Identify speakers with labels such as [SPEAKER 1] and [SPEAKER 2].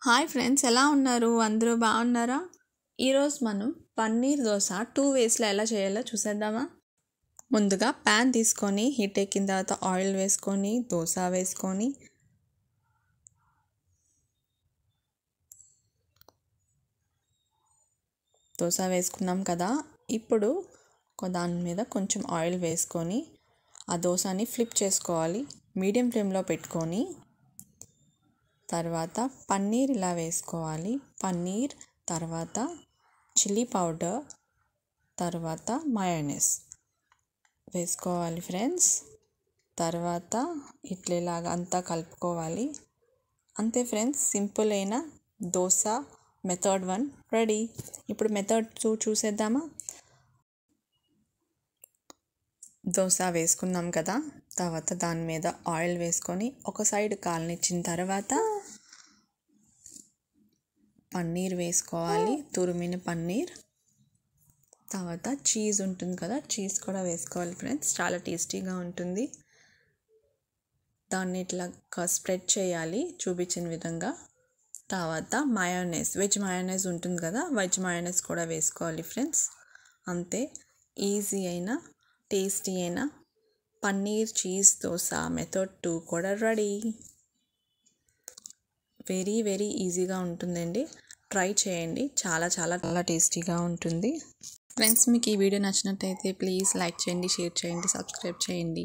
[SPEAKER 1] Hi friends, ఎలా ఉన్నారు? అందరూ బాగున్నారా? ఈరోజు మనం పన్నీర్ దోశ 2 వేస్లో ఎలా చేయాలో చూసేద్దామా? ముందుగా ప్యాన్ తీసుకొని హీట్ ఎక్కిన తర్వాత ఆయిల్ వేసుకొని దోశ వేసుకొని దోశ వేసుకున్నాం కదా. ఇప్పుడు దాని మీద కొంచెం ఆయిల్ వేసుకొని ఆ దోశని ఫ్లిప్ చేసుకోవాలి. మీడియం ఫ్లేమ్లో పెట్టుకొని తర్వాత పన్నీర్ ఇలా వేసుకోవాలి. పన్నీర్ తర్వాత చిల్లీ పౌడర్ తర్వాత మయోనీస్ వేసుకోవాలి ఫ్రెండ్స్. తర్వాత ఇట్లాగా అంతా కలుపుకోవాలి. అంతే ఫ్రెండ్స్, సింపుల్ అయిన దోశ మెథడ్ 1 రెడీ. ఇప్పుడు మెథడ్ 2 చూసేద్దామా? దోశ వేసుకున్నాం కదా, తర్వాత దాని మీద ఆయిల్ వేసుకొని ఒక సైడ్ కాలనిచ్చిన తర్వాత పన్నీర్ వేసుకోవాలి, తురిమిన పన్నీర్. తర్వాత చీజ్ ఉంటుంది కదా, చీజ్ కూడా వేసుకోవాలి ఫ్రెండ్స్, చాలా టేస్టీగా ఉంటుంది. దాన్ని ఇట్లా స్ప్రెడ్ చేయాలి చూపించిన విధంగా. తర్వాత మయోనైస్, వెజ్ మయోనైస్ ఉంటుంది కదా, వెజ్ మయోనైస్ కూడా వేసుకోవాలి ఫ్రెండ్స్. అంతే, ఈజీ అయిన టేస్టీ అయిన పన్నీర్ చీజ్ దోశ మెథడ్ 2 కూడా రెడీ. వెరీ వెరీ ఈజీగా ఉంటుందండి, ట్రై చేయండి. చాలా చాలా చాలా టేస్టీగా ఉంటుంది ఫ్రెండ్స్. మీకు ఈ వీడియో నచ్చినట్టయితే ప్లీజ్ లైక్ చేయండి, షేర్ చేయండి, సబ్స్క్రైబ్ చేయండి.